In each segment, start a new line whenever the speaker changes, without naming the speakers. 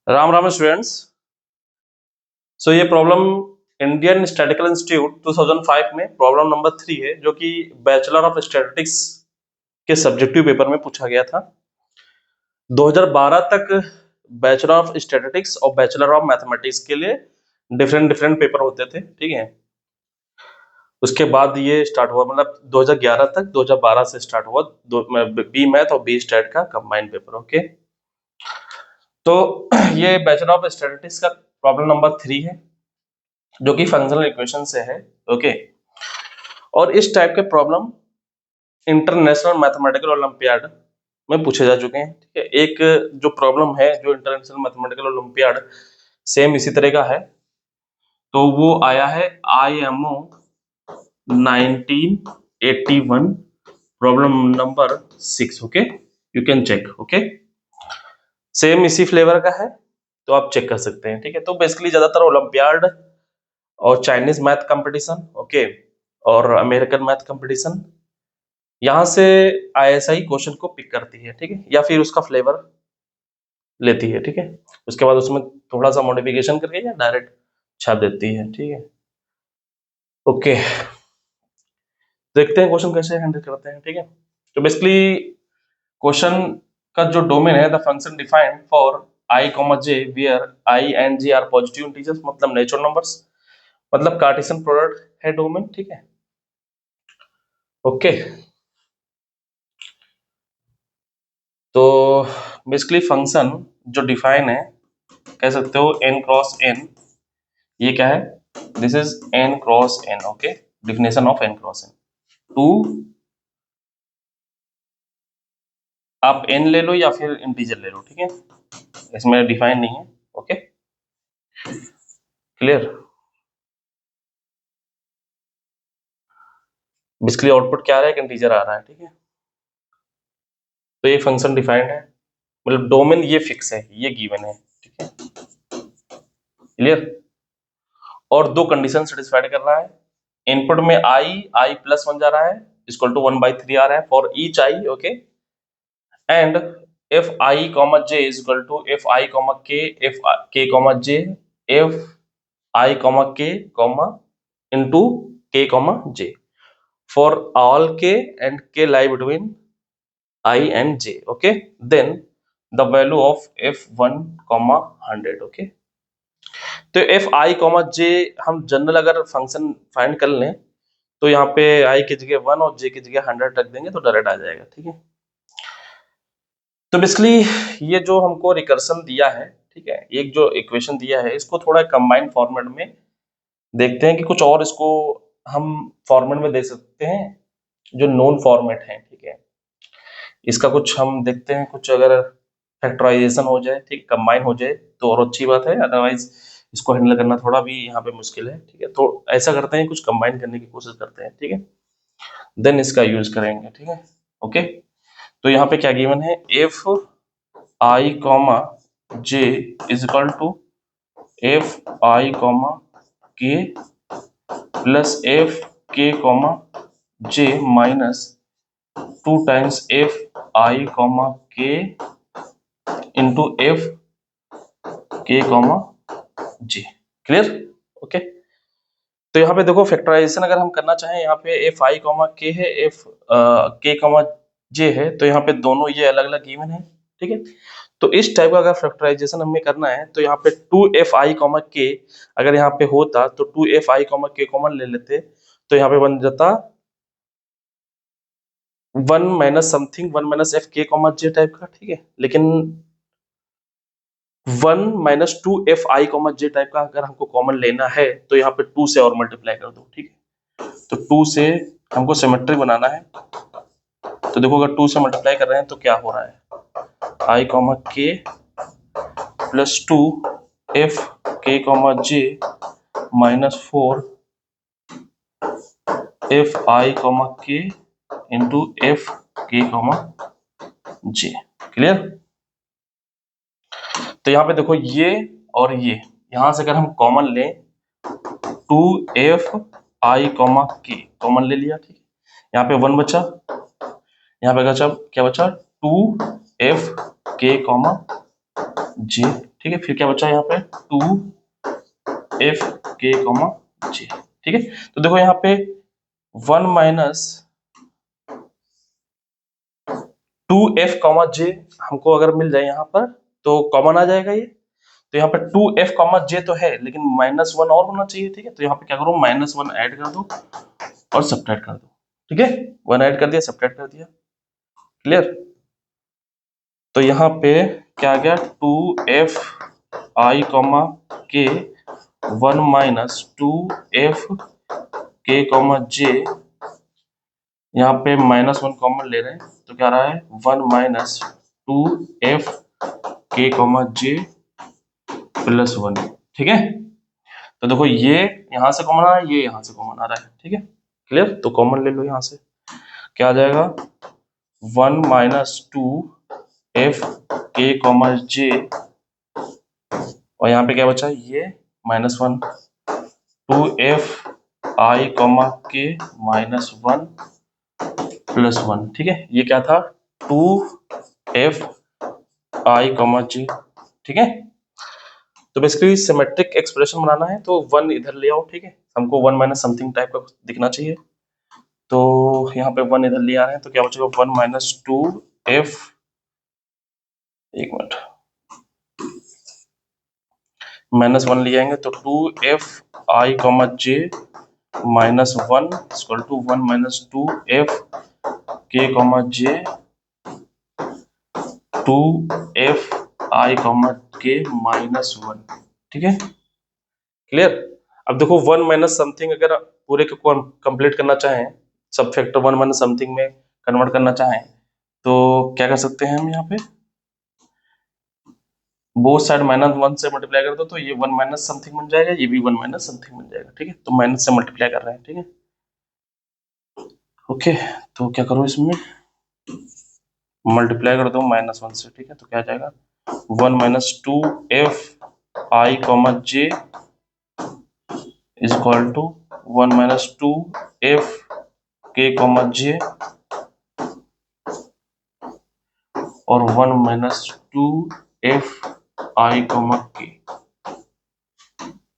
Ram Ram students. सो ये problem Indian statistical institute 2005 में problem number 3 है, जो कि बैचलर ऑफ स्टैटिस्टिक्स के सब्जेक्टिव पेपर में पूछा गया था। 2012 तक बैचलर ऑफ स्टैटिस्टिक्स और बैचलर ऑफ मैथमेटिक्स के लिए डिफरेंट डिफरेंट पेपर होते थे, ठीक है। उसके बाद ये स्टार्ट हुआ, मतलब 2011 तक 2012 से स्टार्ट हुआ बी मैथ और बी स्टैट का कंबाइंड पेपर। ओके, तो ये बैचलर ऑफ स्टैटिस्टिक्स का प्रॉब्लम नंबर 3 है, जो कि फंक्शनल इक्वेशन से है। ओके, और इस टाइप के प्रॉब्लम इंटरनेशनल मैथमेटिकल ओलंपियाड में पूछे जा चुके हैं, ठीक है। एक जो प्रॉब्लम है जो इंटरनेशनल मैथमेटिकल ओलंपियाड सेम इसी तरह का है, तो वो आया है IMO 1981 problem number 6। Okay, you can check. Okay, same इसी फ्लेवर का है, तो आप चेक कर सकते हैं, ठीक है। तो बेसिकली ज्यादातर ओलंपियाड और चाइनीज मैथ कंपटीशन, ओके, और अमेरिकन मैथ कंपटीशन यहां से ISI क्वेश्चन को पिक करती है, ठीक है, या फिर उसका फ्लेवर लेती है, ठीक है। उसके बाद उसमें थोड़ा सा मॉडिफिकेशन करके या डायरेक्ट छाप देती है, ठीक है। ओके, देखते हैं क्वेश्चन कैसे हैंडल करते हैं, ठीक है। तो बेसिकली क्वेश्चन का जो डोमेन है, the function defined for I, J where I and J are positive integers, मतलब नेचुरल नंबर्स, मतलब कार्टेशियन प्रोडक्ट है डोमेन, ठीक है। ओके, तो बेसिकली फंक्शन जो डिफाइन है, कह सकते हो n क्रॉस n। ये क्या है? This is n cross n। Okay, definition of n cross n। Two, आप n ले लो या फिर इंटीजर ले लो, ठीक है, इसमें डिफाइन नहीं है। Okay, clear. बेसिकली आउटपुट क्या आ रहा है? एक इंटीजर आ रहा है, ठीक है। तो ये फंक्शन डिफाइंड है, मतलब डोमेन ये फिक्स है, ये गिवन है, ठीक है, क्लियर। और दो कंडीशन सेटिस्फाइड कर रहा है। इनपुट में i प्लस 1 जा रहा है, इक्वल टू 1/3 आ रहा है for each i। Okay, and if I comma j is equal to if I comma k if k comma j if I comma k comma into k comma j for all k and k lie between I and j। okay, then the value of f1 comma 100। okay, तो if I comma j हम general अगर function find कर लें, तो यहाँ पे I की जगह 1 और j की जगह 100 रख देंगे तो डायरेक्ट आ जाएगा, ठीक है। तो बेसिकली ये जो हमको रिकर्सन दिया है, ठीक है, एक जो इक्वेशन दिया है, इसको थोड़ा कंबाइंड फॉर्मेट में देखते हैं कि कुछ और इसको हम फॉर्मेट में दे सकते हैं जो नोन फॉर्मेट है, ठीक है। इसका कुछ हम देखते हैं, कुछ अगर फैक्टराइजेशन हो जाए, ठीक, कंबाइन हो जाए तो और अच्छी बात है, अदरवाइज इसको हैंडल करना थोड़ा भी यहाँ पे मुश्किल है, ठीक है। तो ऐसा करते हैं, कुछ कंबाइन करने की कोशिश करते हैं, ठीक है, देन इसका यूज करेंगे, ठीक है। ओके, तो यहाँ पे क्या गिवन है? If I comma j is equal to f I comma k plus f k comma j minus 2 times f I comma k into f k comma j। Clear? Okay, तो यहाँ पे देखो factorisation अगर हम करना चाहें, यहाँ पे f I comma k है, f k comma j है, तो यहाँ पे दोनों ये अलग अलग गिवन है, ठीक है। तो इस टाइप का अगर फैक्टराइजेशन हमें करना है, तो यहाँ पे 2fi, k अगर यहाँ पे होता तो 2fi, k कॉमन ले लेते, तो यहाँ पे बन जाता 1 माइनस समथिंग 1 माइनस एफ के कॉमा जे टाइप का, ठीक है। लेकिन 1 माइनस 2fi, जे टाइप का अगर हमको कॉमन लेना है, तो यहाँ पे 2 से और मल्टीप्लाई कर दो, ठीक है। तो 2 से हमको सिमेट्री बनाना है, तो देखो अगर 2 से मल्टीप्लाई कर रहे हैं तो क्या हो रहा है? i, k प्लस 2 एफ के comma J minus 4 F I comma K into F के कॉमा जे। क्लियर? तो यहाँ पे देखो ये और ये, यहां से अगर हम कॉमन लें, 2f i कॉमा के कॉमन ले लिया, ठीक है। यहाँ पे 1 बचा, यहाँ पे बचा क्या बचा? 2f k कॉमा जे, ठीक ठीक है। फिर क्या बचा यहाँ पे 2f k, j, ठीक है। तो देखो यहाँ पे 1 माइनस 2f, j हमको अगर मिल जाए यहाँ पर तो कॉमन आ जाएगा ये। तो यहाँ पे 2f, j तो है, लेकिन -1 और होना चाहिए, ठीक है। तो यहाँ पे क्या करो, -1 ऐड कर दो और सब्ट्रैक्ट कर दो, ठीक है। 1 ऐड कर दिया, सब्ट्रैक्ट कर दिया, क्लियर। तो यहाँ पे क्या आ गया, 2f i, k 1 minus 2f k, j, यहाँ पे -1 कॉमन ले रहे हैं तो क्या रहा है 1 माइनस 2f k, j +1, ठीक है। तो देखो ये यहाँ से कॉमन आ रहा है, ये यहाँ से कॉमन आ रहा है, ठीक है, क्लियर। तो कॉमन ले लो यहाँ से, क्या आ जाएगा 1 माइनस 2f k, j, और यहाँ पे क्या बचा ये -1 2f i, k -1 +1, ठीक है। ये क्या था 2f i, j, ठीक है। तो बेसिकली सिमेट्रिक एक्सप्रेशन बनाना है तो 1 इधर ले आओ, ठीक है। हमको 1 माइनस समथिंग टाइप का दिखना चाहिए, तो यहाँ पे 1 इधर ले आ रहे हैं तो क्या बचेगा 1 माइनस 2f, एक मिनट, -1 ले आएंगे तो 2f i, j -1 equal to 1 minus 2f k, j 2f i, k -1, ठीक है, क्लियर। अब देखो 1 माइनस समथिंग अगर पूरे को कंप्लीट करना चाहें, सब फैक्टर 1 माइनस समथिंग में कन्वर्ट करना चाहें तो क्या कर सकते हैं हम, यहाँ पे बोथ साइड -1 से मल्टीप्लाई कर दो तो ये 1 माइनस समथिंग बन जाएगा, ये भी 1 माइनस समथिंग बन जाएगा, ठीक है। तो माइनस से मल्टीप्लाई कर रहे हैं, ठीक है, ओके। तो क्या करो, इसमें मल्टीप्लाई कर दो -1 से, ठीक है। तो क्या आ जाएगा 1 minus 2f i, j is equal to 1 minus 2f k, j और 1 minus 2f i, k,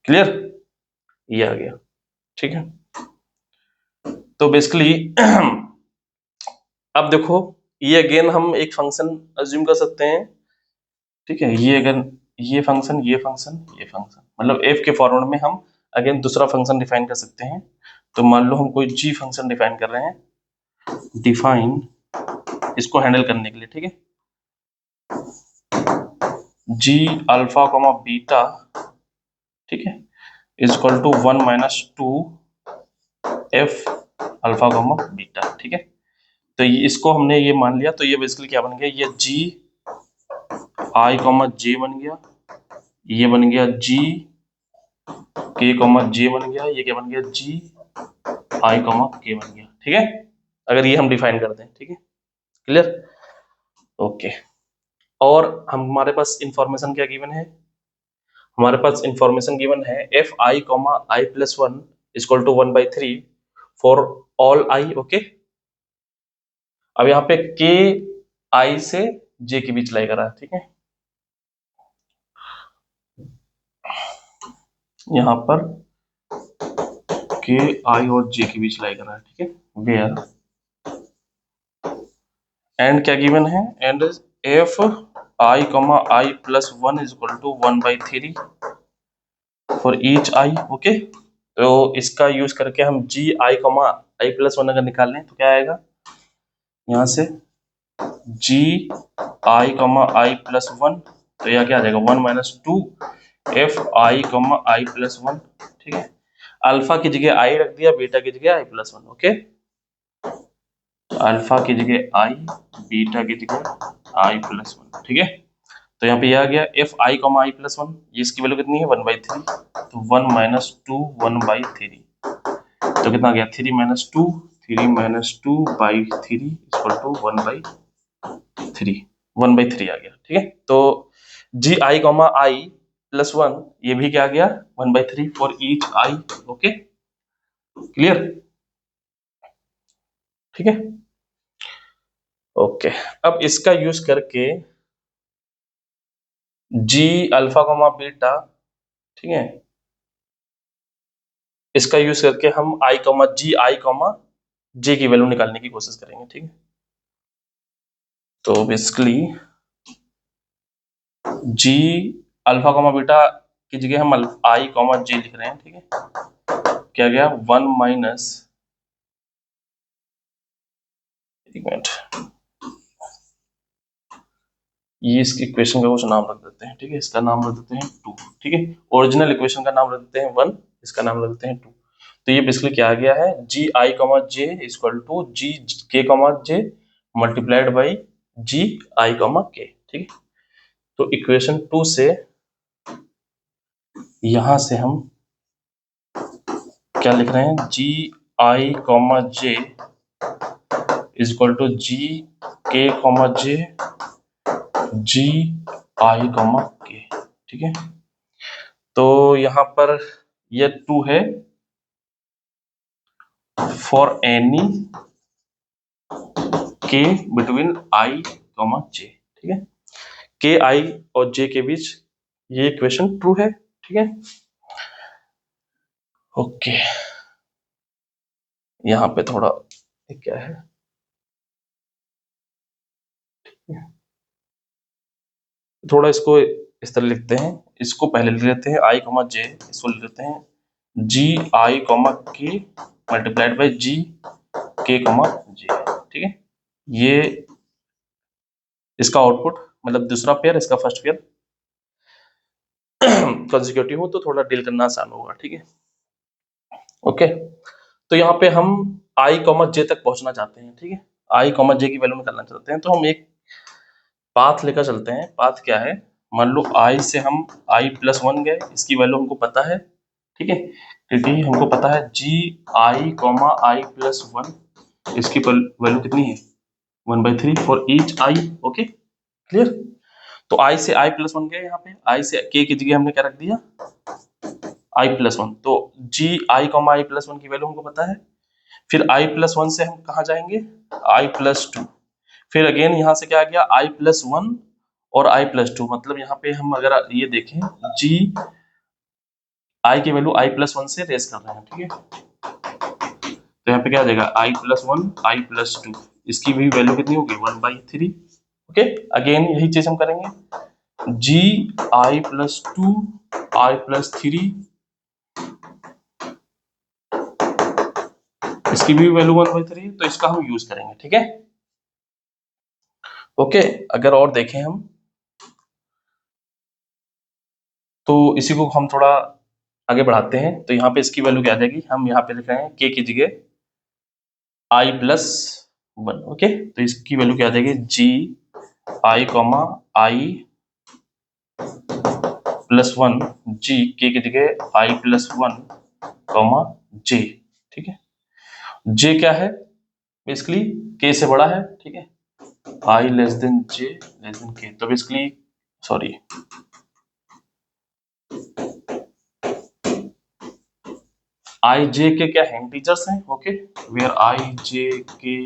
clear, ये आ गया, ठीक है। तो बेसिकली अब देखो ये अगेन हम एक फंक्शन अज्यूम कर सकते हैं, ठीक है। ये अगर ये फंक्शन, ये फंक्शन, ये फंक्शन, मतलब f के फॉर्मेट में हम अगेन दूसरा फंक्शन डिफाइन कर सकते हैं। तो मान लो हम कोई g फंक्शन डिफाइन कर रहे हैं, डिफाइन इसको हैंडल करने के लिए, ठीक है, g अल्फा, बीटा, ठीक है, is equal to 1 minus 2f alpha, beta, ठीक है। तो ये इसको हमने ये मान लिया, तो ये बेसिकली क्या बन गया, ये g i, j बन गया, ये बन गया g k, j बन गया, ये क्या बन गया g i, k बन गया, ठीक है। अगर ये हम डिफाइन करते हैं, ठीक है, क्लियर, ओके। और हमारे पास इंफॉर्मेशन क्या गिवन है, हमारे पास इंफॉर्मेशन गिवन है f i, i plus 1 equal to 1/3 for all i, okay. अब यहाँ पे k i से j के बीच लाई कर रहा है, ठीक है। यहाँ पर k i और j के बीच लाई कर रहा है, ठीक है, वेयर एंड क्या गिवन है, and f i, i plus 1 is equal to 1/3 for each i, okay. तो इसका यूज करके हम g i, i प्लस 1 अगर निकाल लें तो क्या आएगा, यहाँ से g i, i प्लस 1, तो यह क्या आ जाएगा 1 minus 2f i, i plus 1, ठीक है। अल्फा की जगह i रख दिया, बीटा की जगह i प्लस 1, ओके। अल्फा की जगह i, बीटा की जगह i प्लस 1, ठीक है। तो यहाँ पे यह आ गया f i, i प्लस 1, ये इसकी वैल्यू कितनी है 1/3, तो 1 माइनस 2 1/3, तो कितना आ गया 3 माइनस 2, 3 माइनस 2/3 इक्वल टू 1/3 आ गया, ठीक है। तो जी i, i प्लस 1 ये भी क्या आ गया 1/3 for each i, okay, clear, ठीक है, ओके। अब इसका यूज करके जी अल्फा कॉमा बीटा, ठीक है, इसका यूज करके हम आई कॉमा जे की वैल्यू निकालने की कोशिश करेंगे, ठीक है। तो बेसिकली जी अल्फा कॉमा बीटा की जगह हम आई कॉमा जे लिख रहे हैं, ठीक है। क्या गया 1 माइनस, एक मिनट, ये इसकी इक्वेशन का कुछ नाम रख देते हैं, ठीक है। इसका नाम रख देते हैं 2, ठीक है। ओरिजिनल इक्वेशन का नाम रख देते हैं 1, इसका नाम रख देते हैं 2। तो ये बेसिकली क्या आ गया है, G I comma J equal to G K comma J multiplied by G I comma K, ठीक है। तो इक्वेशन 2 से यहां से हम क्या लिख रहे हैं, जी I comma J equal to G K comma J ji I comma K, ठीक है। तो यहां पर ये 2 है फॉर एनी के बिटवीन आई कॉमा जे, ठीक है। के आई और जे के बीच ये इक्वेशन ट्रू है, ठीक है। ओके, यहाँ पे थोड़ा क्या है, थोड़ा इसको इस तरह लिखते हैं, इसको पहले लिख लेते हैं आई कॉमा जे, इसको लिख लेते हैं जी आई कॉमा के multiplied by ji K comma जे, ठीक है। ये इसका आउटपुट मतलब दूसरा पेयर, इसका फर्स्ट पेयर कंसेक्यूटिव हो तो थोड़ा डील करना आसान होगा, ठीक है। ओके, तो यहाँ पे हम आई कॉमा जे तक पहुंचना चाहते हैं, ठीक है। आई कॉमा जे की वैल्यू निकालना चाहते हैं, तो हम एक पाथ लेकर चलते हैं। पाथ क्या है, मान लो आई से हम आई प्लस 1 गए, इसकी वैल्यू हमको पता है, ठीक है, क्योंकि हमको पता है G I comma I plus 1, इसकी वैल्यू कितनी है 1/3 for each I, okay clear. तो आई से आई प्लस 1 गए, यहाँ पे आई से के की जगह हमने क्या रख दिया आई प्लस 1, तो जी आई कॉमा आई प्लस 1 की वैल्यू हमको पता है। फिर आई प्लस 1 से हम कहाँ जाएंगे आई प्लस 2, फिर अगेन यहाँ से क्या आ गया आई प्लस 1 और आई प्लस 2, मतलब यहाँ पे हम अगर ये देखें जी आई की वैल्यू आई प्लस 1 से रेस कर रहे हैं, ठीक है। तो यहाँ पे क्या आ जाएगा आई प्लस 1 आई प्लस 2, इसकी भी वैल्यू कितनी होगी 1/3, ओके। अगेन यही चीज हम करेंगे जी आई प्लस 2 आई प्लस 3, इसकी भी वैल्यू 1/3, तो इसका हम यूज करेंगे, ठीक है। ओके, अगर और देखें हम तो इसी को हम थोड़ा आगे बढ़ाते हैं, तो यहाँ पे इसकी वैल्यू क्या आ जाएगी, हम यहाँ पे लिख रहे हैं के की जगह आई प्लस 1, ओके। तो इसकी वैल्यू क्या आ जाएगी जी आई कॉमा आई प्लस 1 जी के की जगह आई प्लस 1 कॉमा जे, ठीक है। जे क्या है बेसिकली के से बड़ा है, ठीक है, आई लेस देन जे लेस देन के, तो बेसिकली सॉरी आई जे के क्या है इंटीजर्स हैं, ओके, वेयर आई जे के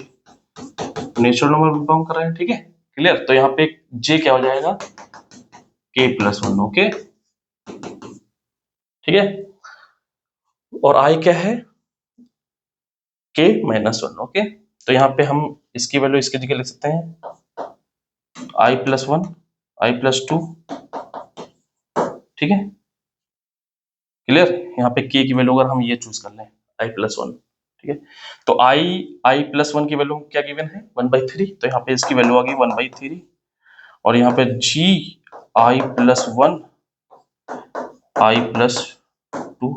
नेचुरल नंबर बिलोंग कर रहे हैं, ठीक है क्लियर। तो यहाँ पे जे क्या हो जाएगा के प्लस 1, ओके ठीक है, और आई क्या है के माइनस 1, ओके। तो यहाँ पे हम इसकी वैल्यू इसकी जगह लिख सकते हैं आई प्लस 1 आई प्लस 2, ठीक है क्लियर। यहाँ पे के की वैल्यू अगर हम ये चूज कर लें आई प्लस 1, ठीक है, तो आई प्लस 1 की वैल्यू क्या गिवन है 1/3, तो यहाँ पे इसकी वैल्यू आ गई 1/3, और यहाँ पे जी आई प्लस 1 आई प्लस 2,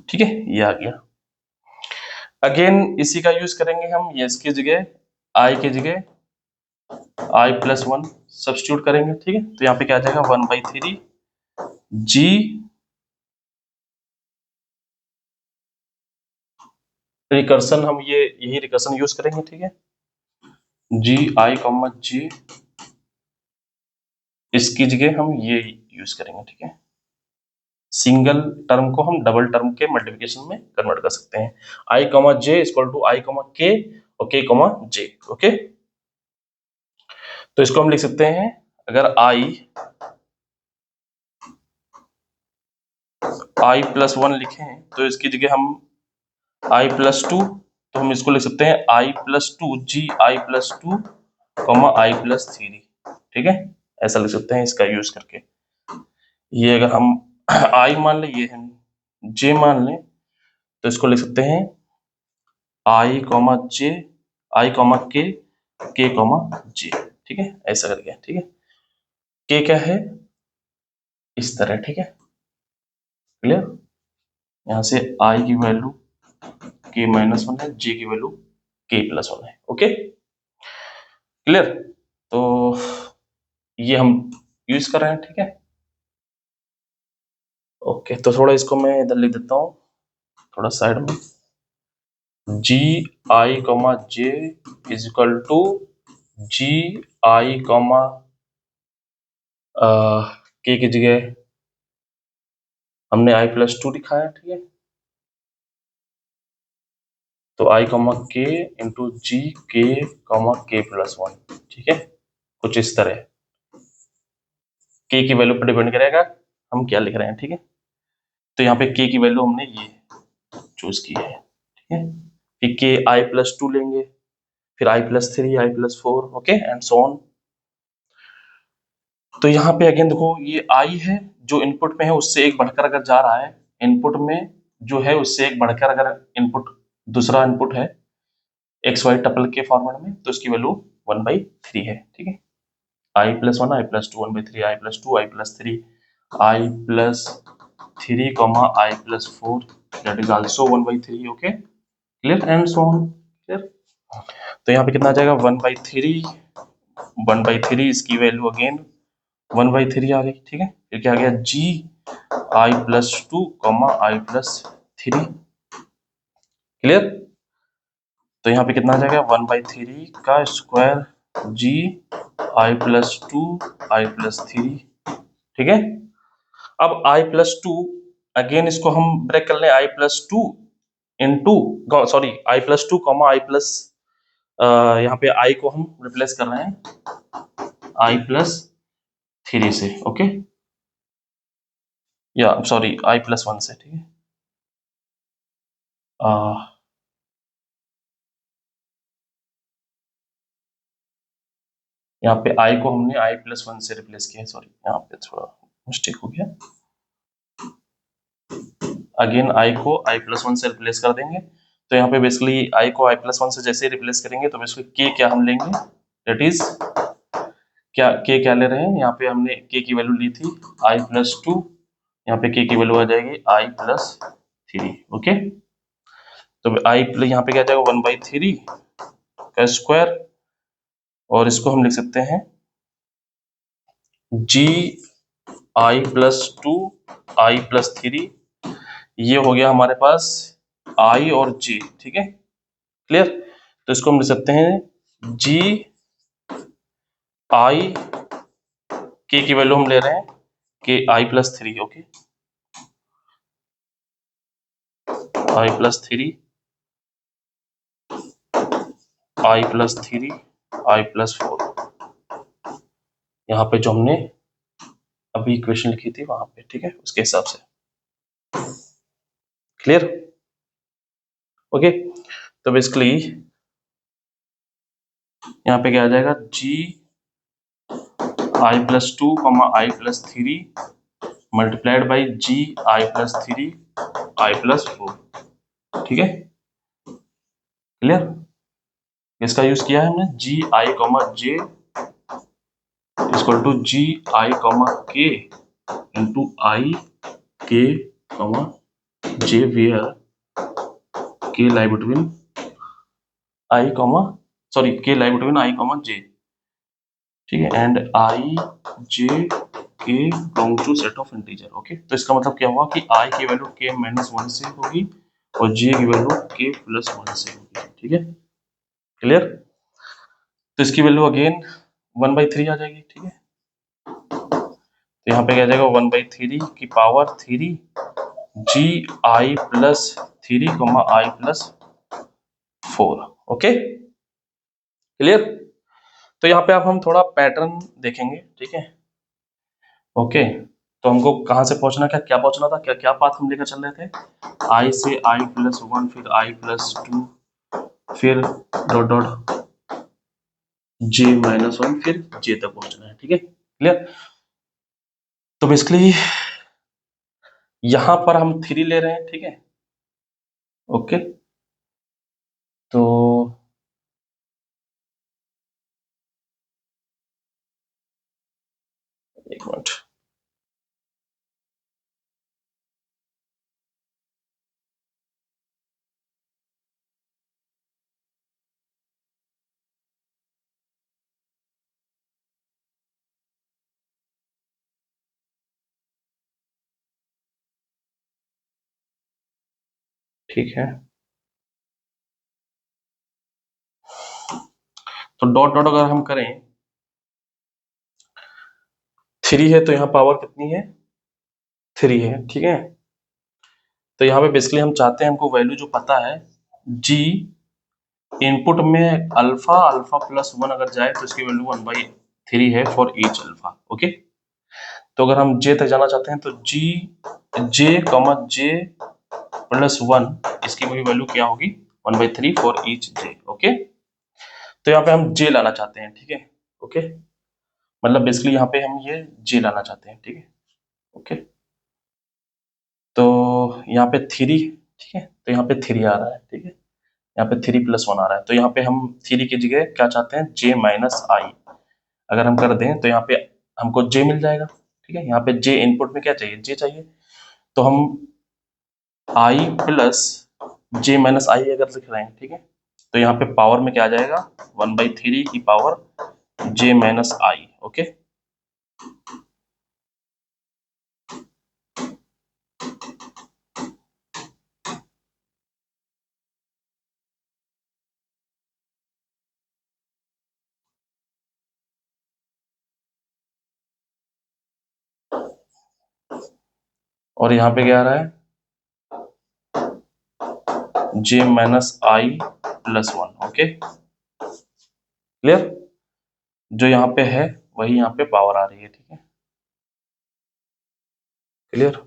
ठीक है, ये आ गया। अगेन इसी का यूज करेंगे हम, ये इसकी जगह आई की जगह आई प्लस 1 सब्स्टिट्यूट करेंगे, ठीक है। तो यहाँ पे क्या आ जाएगा 1/3 जी रिकर्सन, हम ये यही रिकर्सन यूज करेंगे, ठीक है, जी आई कॉमा जी, इसकी जगह हम ये यूज करेंगे, ठीक है। सिंगल टर्म को हम डबल टर्म के मल्टीप्लिकेशन में कन्वर्ट कर सकते हैं, I comma J equal to I comma K और के कॉमा जे, ओके। तो इसको हम लिख सकते हैं अगर i प्लस 1 लिखें तो इसकी जगह हम i प्लस 2, तो हम इसको लिख सकते हैं i plus 2 G I plus 2 I plus 3, ठीक है, ऐसा लिख सकते हैं इसका यूज करके। ये अगर हम i मान लें, ये हम j मान लें, तो इसको लिख सकते हैं i comma j, i comma k, k comma j, ठीक है, ऐसा करके, ठीक है। k क्या है, इस तरह, ठीक है, क्लियर। यहाँ से i की वैल्यू k माइनस 1 है, j की वैल्यू k प्लस 1 है, ओके, क्लियर। तो ये हम यूज कर रहे हैं, ठीक है। ओके, तो थोड़ा इसको मैं इधर लिख देता हूँ, थोड़ा साइड में, G I comma J is equal to G I comma K की जगह हमने i प्लस 2 लिखा है, ठीक है, तो i comma K into ji K comma के प्लस 1, ठीक है, कुछ इस तरह। k की वैल्यू पर डिपेंड करेगा हम क्या लिख रहे हैं, ठीक है। तो यहाँ पे k की वैल्यू हमने ये चूज की है, ठीक है, फिर k i प्लस 2 लेंगे, फिर i plus 3, i plus 4, okay, and so on. तो यहाँ पे अगेन देखो, ये i है जो इनपुट में है, उससे एक बढ़कर अगर जा रहा है, इनपुट में जो है उससे एक बढ़कर अगर इनपुट, दूसरा इनपुट है एक्स वाई टपल के फॉर्मेट में, तो इसकी वैल्यू 1/3 है, ठीक है, i plus 1, i plus 2, 1/3, i plus 2, i plus 3, i plus 3 comma i plus 4, that is also 1/3, okay, clear and so on, clear. तो यहाँ पे कितना आ जाएगा, 1/3, इसकी वैल्यू अगेन 1/3 आ गई, ठीक है। फिर क्या आ गया, जी I plus 2 I plus 3, clear. तो यहाँ पे कितना आ जाएगा, 1/3 का square ji I plus 2 I plus 3, ठीक है। अब आई प्लस 2, अगेन इसको हम ब्रेक कर लें, आई प्लस 2 इंटू, सॉरी, आई प्लस 2 कॉमा आई प्लस, यहाँ पे आई को हम रिप्लेस कर रहे हैं आई प्लस 3 से, ओके, या सॉरी आई प्लस 1 से, ठीक है। यहाँ पे i को हमने i प्लस 1 से रिप्लेस किया है, सॉरी यहाँ पे थोड़ा मिस्टेक हो गया, अगेन i को i प्लस 1 से रिप्लेस कर देंगे। तो यहाँ पे बेसिकली i को i प्लस 1 से जैसे रिप्लेस करेंगे तो बेसिकली k क्या हम लेंगे, दैट इज क्या k क्या ले रहे हैं, यहाँ पे हमने k की वैल्यू ली थी i प्लस 2, यहाँ पे k की वैल्यू आ जाएगी i प्लस 3, ओके। तो i यहाँ पे क्या जाएगा, 1/3 का स्क्वायर, और इसको हम लिख सकते हैं जी आई प्लस 2 आई प्लस 3, ये हो गया हमारे पास i और j, ठीक है, क्लियर। तो इसको हम लिख सकते हैं जी आई, k की वैल्यू हम ले रहे हैं k i plus 3, okay, i plus 3, i plus 3, i plus 4, यहाँ पे जो हमने अभी इक्वेशन लिखी थी वहां पे, ठीक है, उसके हिसाब से, क्लियर, ओके। तो बेसिकली यहाँ पे क्या आ जाएगा, G I plus 2 I plus 3 multiplied by G I plus 3 I plus 4, ठीक है, क्लियर। इसका यूज किया है हमने G I comma J equal to G I comma K into I K comma J where K lie between I comma, sorry K lie between I comma जे, ठीक है, and i j k belong to set of integer, okay. तो इसका मतलब क्या हुआ कि आई की value के माइनस 1 से होगी और जे की वैल्यू के प्लस 1 से होगी, ठीक है, क्लियर। तो इसकी वैल्यू अगेन 1/3 आ जाएगी, ठीक है। तो यहाँ पे क्या जाएगा, 1/3 की power 3 ji I plus 3 comma I plus 4, okay, clear. तो यहाँ पे अब हम थोड़ा पैटर्न देखेंगे, ठीक है। ओके, तो हमको कहाँ से पहुंचना, क्या क्या पहुंचना था, क्या क्या पाथ हम लेकर चल रहे थे, आई से i+1, फिर i+2, फिर डॉट डॉट j-1, फिर j तक पहुंचना है, ठीक है, क्लियर। तो बेसिकली यहां पर हम 3 ले रहे हैं, ठीक है। ओके, तो एक मिनट, ठीक है। तो डॉट डॉट अगर हम करें, 3 है तो यहाँ पावर कितनी है, 3 है, ठीक है। तो यहाँ पे बेसिकली हम चाहते हैं, हमको वैल्यू जो पता है, g इनपुट में अल्फा +1 अगर जाए तो इसकी वैल्यू 1/3 है फॉर ईच अल्फा। ओके, तो अगर हम j तक जाना चाहते हैं तो j+1 इसकी वैल्यू क्या होगी, 1/3 फॉर ईच j। ओके, तो यहाँ पे हम j लाना चाहते हैं, ठीक है। ओके, मतलब बेसिकली यहाँ पे हम ये j लाना चाहते हैं, ठीक है। ओके, तो यहाँ पे 3, ठीक है, तो यहाँ पे 3 आ रहा है, ठीक है, यहाँ पे 3+1 आ रहा है, तो यहाँ पे हम 3 की जगह क्या चाहते हैं, j-i अगर हम कर दें तो यहाँ पे हमको j मिल जाएगा, ठीक है। यहाँ पे j इनपुट में क्या चाहिए, j चाहिए, तो हम i+j-i अगर लिख रहे हैं, ठीक है, तो यहाँ पे पावर में क्या आ जाएगा, 1/3 की पावर j-i। ओके, और यहाँ पे क्या आ रहा है, j-i+1। ओके, क्लियर, जो यहाँ पे है वही यहाँ पे पावर आ रही है, ठीक है, क्लियर।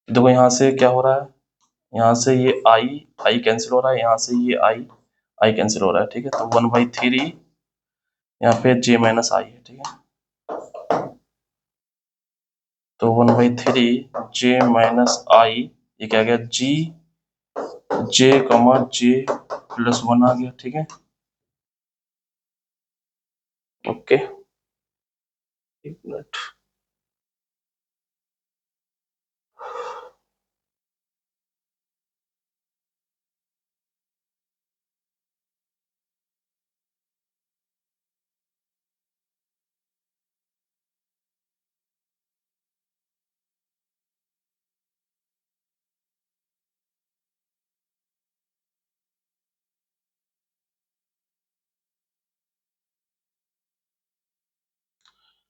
देखो यहाँ से क्या हो रहा है, यहाँ से ये आई कैंसिल हो रहा है, यहाँ से ये आई कैंसिल हो रहा है, ठीक है, तो 1/3 यहाँ पे j-i है, ठीक है, तो 1/3 j-i, ये क्या गया, j+1 आ गया, ठीक है। ओके, एक मिनट,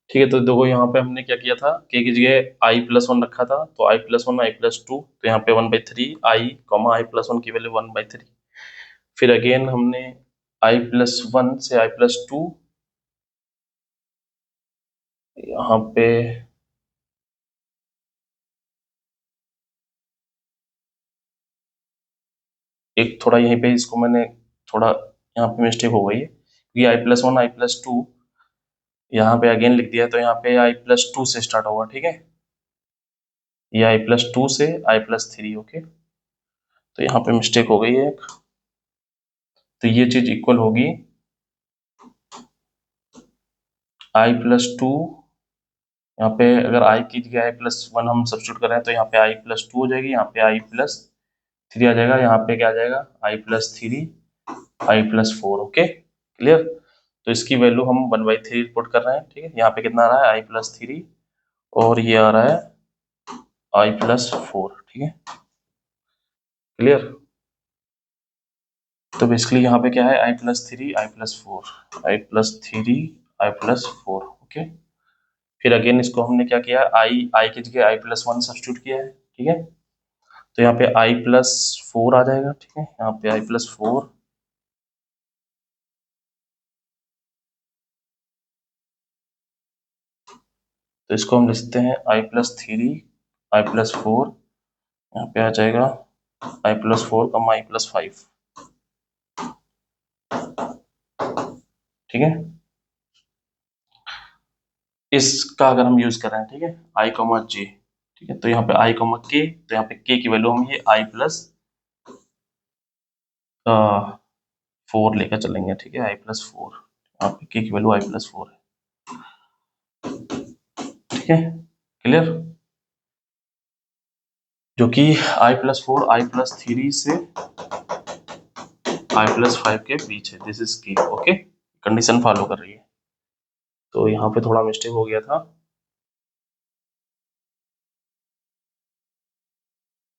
ठीक है। तो देखो यहाँ पे हमने क्या किया था, k की जगह i+1 रखा था, तो i+1 i+2, तो यहाँ पे 1/3 i+1 की वैल्यू 1/3, फिर अगेन हमने i+1 से i+2 यहाँ पे एक थोड़ा यहीं पे इसको मैंने थोड़ा यहाँ पे मिस्टेक हो गई है, क्योंकि i+1 i+2 यहाँ पे अगेन लिख दिया है, तो यहाँ पे i+2 से स्टार्ट होगा, ठीक है, ये i+2 से i+3। ओके, तो यहाँ पे मिस्टेक हो गई है, तो ये चीज इक्वल होगी i+2, यहाँ पे अगर i की जगह i+1 हम सब्स्टिट्यूट कर रहे हैं तो यहाँ पे i+2 हो जाएगी, यहाँ पे i+3 आ जाएगा, यहाँ पे क्या आ जाएगा, i+3 i+4। Okay, clear. तो इसकी वैल्यू हम 1/3 पुट कर रहे हैं, ठीक है, यहाँ पे कितना आ रहा है, i+3, और ये आ रहा है i+4, ठीक है, क्लियर। तो बेसिकली यहाँ पे क्या है, i+3 i+4 i+3 i+4। Okay, फिर अगेन इसको हमने क्या किया, आई की जगह i+1 सब्स्टिट्यूट किया है, ठीक है, तो यहाँ पे i+4 आ जाएगा, ठीक है, यहाँ पे i+4 तो इसको हम लिखते हैं i+3 i+4, यहाँ पे आ जाएगा i+4 कमा i+5, ठीक है। इसका अगर हम यूज कर रहे हैं, ठीक है, i, j, ठीक है, तो यहाँ पे i, k, तो यहाँ पे k की वैल्यू हम ये i+4 लेकर चलेंगे, ठीक है, i+4, यहाँ पे k की वैल्यू i+4 है, ठीक है, क्लियर। जो कि i+4 i+3 से i+5 के बीच है, this is k, okay, condition follow कर रही है। तो यहाँ पे थोड़ा मिस्टेक हो गया था,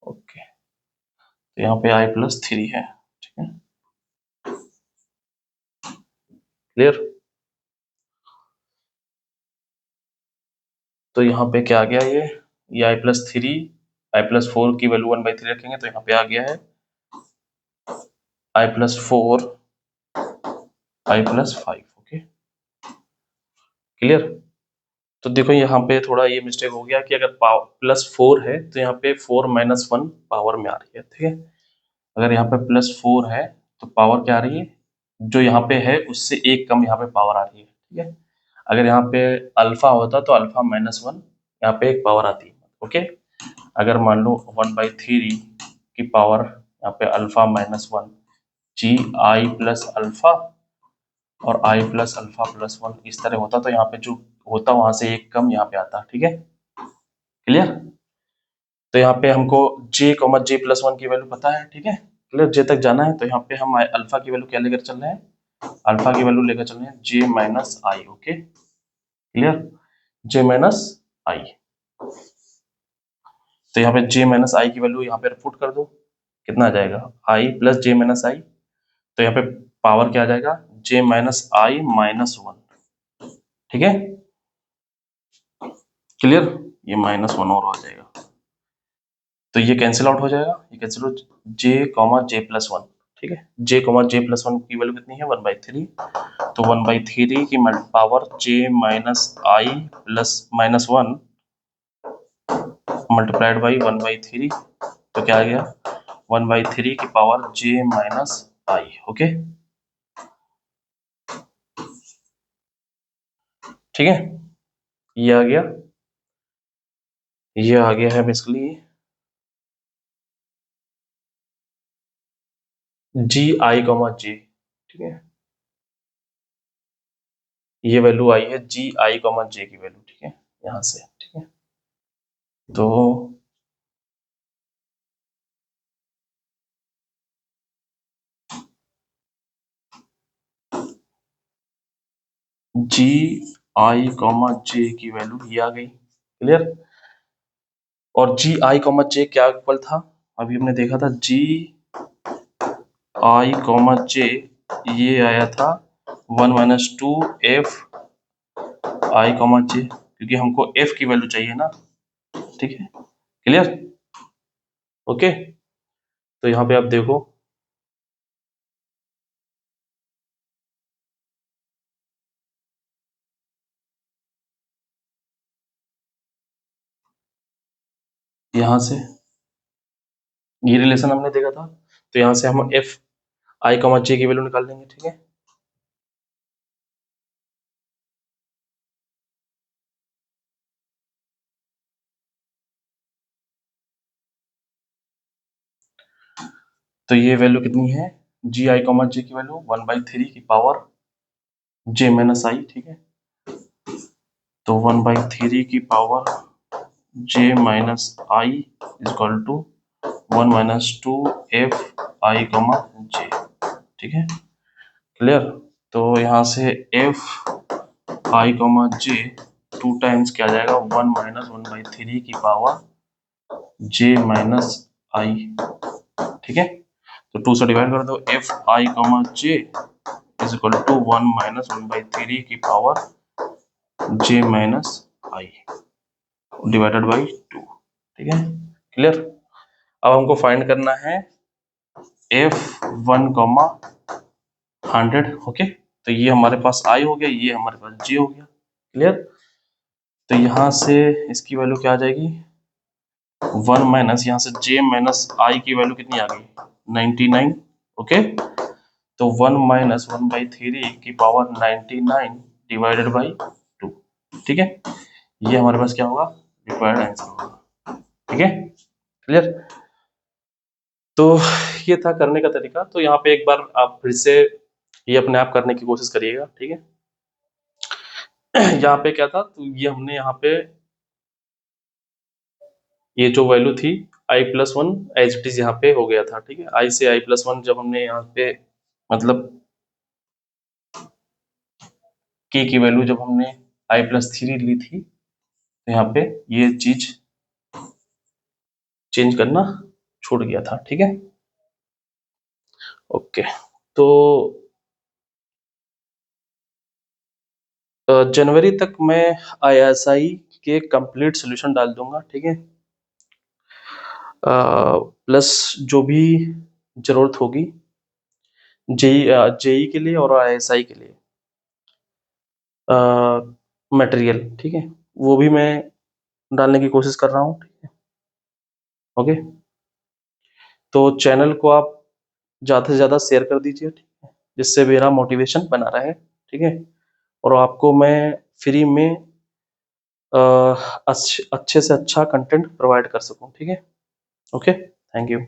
ओके, तो यहाँ पे i+3 है, ठीक है, क्लियर। तो यहाँ पे क्या आ गया, ये i+3 i+4 की वैल्यू 1/3 रखेंगे, तो यहाँ पे आ गया है i+4 i+5, ओके, क्लियर। तो देखो यहाँ पे थोड़ा ये मिस्टेक हो गया कि अगर +4 है तो यहाँ पे 4-1 पावर में आ रही है, ठीक है। अगर यहाँ पे +4 है तो पावर क्या आ रही है, जो यहाँ पे है उससे एक कम यहाँ पे पावर आ रही है, ठीक है। अगर यहाँ पे अल्फा होता तो अल्फा-1 यहाँ पे एक पावर आती है, ओके। अगर मान लो 1/3 की पावर यहाँ पे अल्फा-1 जी आई प्लस अल्फा और i+α+1 इस तरह होता, तो यहाँ पे जो होता वहां से एक कम यहाँ पे आता, ठीक है, क्लियर। तो यहाँ पे हमको j, j+1 की वैल्यू पता है, ठीक है, क्लियर, j तक जाना है। तो यहाँ पे हम अल्फा की वैल्यू क्या लेकर चल रहे हैं, अल्फा की वैल्यू लेकर चल रहे हैं j-i, ओके, क्लियर, j-i। तो यहाँ पे j-i की वैल्यू यहाँ पे पुट कर दो, कितना आ जाएगा i प्लस j-i, तो यहाँ पे पावर क्या आ जाएगा j-i-1, ठीक है, क्लियर, ये -1 और आ जाएगा, तो ये कैंसिल आउट हो जाएगा, ये कैंसिल आउट j, j+1, ठीक है, j, j+1 की वैल्यू कितनी है 1/3, तो 1/3 की पावर j-i+-1 मल्टीप्लाइड बाई 1/3, तो क्या आ गया 1/3 की पावर j-i, ओके, ठीक है, ये आ गया, ये आ गया है बेसिकली ji, ठीक है, ये वैल्यू आई है ji, j की वैल्यू, ठीक है, यहाँ से, ठीक है, तो ji, j की वैल्यू ये आ गई, क्लियर। और ji, j क्या इक्वल था, अभी हमने देखा था ji, j ये आया था 1-2 f i, j, क्योंकि हमको f की वैल्यू चाहिए ना, ठीक है, क्लियर, ओके। तो यहाँ पे आप देखो, यहाँ से ये रिलेशन हमने देखा था, तो यहाँ से हम f i, j की वैल्यू निकाल देंगे, ठीक है। तो ये वैल्यू कितनी है जी, j की वैल्यू 1/3 की पावर j-i, ठीक है, तो 1/3 की power j-i equal to 1-2 f i, j, ठीक है, क्लियर। तो यहाँ से f i, j 2 टाइम्स क्या आ जाएगा 1-1/3 की पावर j-i, ठीक है, तो 2 से डिवाइड कर दो, f i, j is equal to 1-1/3 की पावर j-i डिवाइडेड बाई 2, ठीक है, क्लियर। अब हमको फाइंड करना है f1, 100, ओके, तो ये हमारे पास i हो गया, ये हमारे पास j हो गया, क्लियर। तो यहाँ से इसकी वैल्यू क्या आ जाएगी 1 माइनस यहाँ से j माइनस आई की वैल्यू कितनी आ गई 99। ओके, तो 1 माइनस 1/3 की पावर 99 डिवाइडेड बाई 2। ठीक है, ये हमारे पास क्या होगा रिक्वायर्ड आंसर होगा। ठीक है, क्लियर। तो ये था करने का तरीका। तो यहाँ पे एक बार आप फिर से ये अपने आप करने की कोशिश करिएगा। ठीक है, यहाँ पे क्या था, तो ये हमने यहाँ पे ये जो वैल्यू थी i+1 एज इट इज यहाँ पे हो गया था। ठीक है, i से i+1 जब हमने यहाँ पे मतलब k की वैल्यू जब हमने i+3 ली थी तो यहाँ पे ये चीज चेंज करना छूट गया था। ठीक है, ओके। तो जनवरी तक मैं ISI के कंप्लीट सोल्यूशन डाल दूंगा। ठीक है, प्लस जो भी जरूरत होगी जेई के लिए और ISI के लिए मटेरियल, ठीक है, वो भी मैं डालने की कोशिश कर रहा हूँ। ठीक है, ओके। तो चैनल को आप ज़्यादा से ज़्यादा शेयर कर दीजिए, ठीक है, जिससे मेरा मोटिवेशन बना रहे। ठीक है, और आपको मैं फ्री में अच्छे से अच्छा कंटेंट प्रोवाइड कर सकूं। ठीक है, ओके, थैंक यू।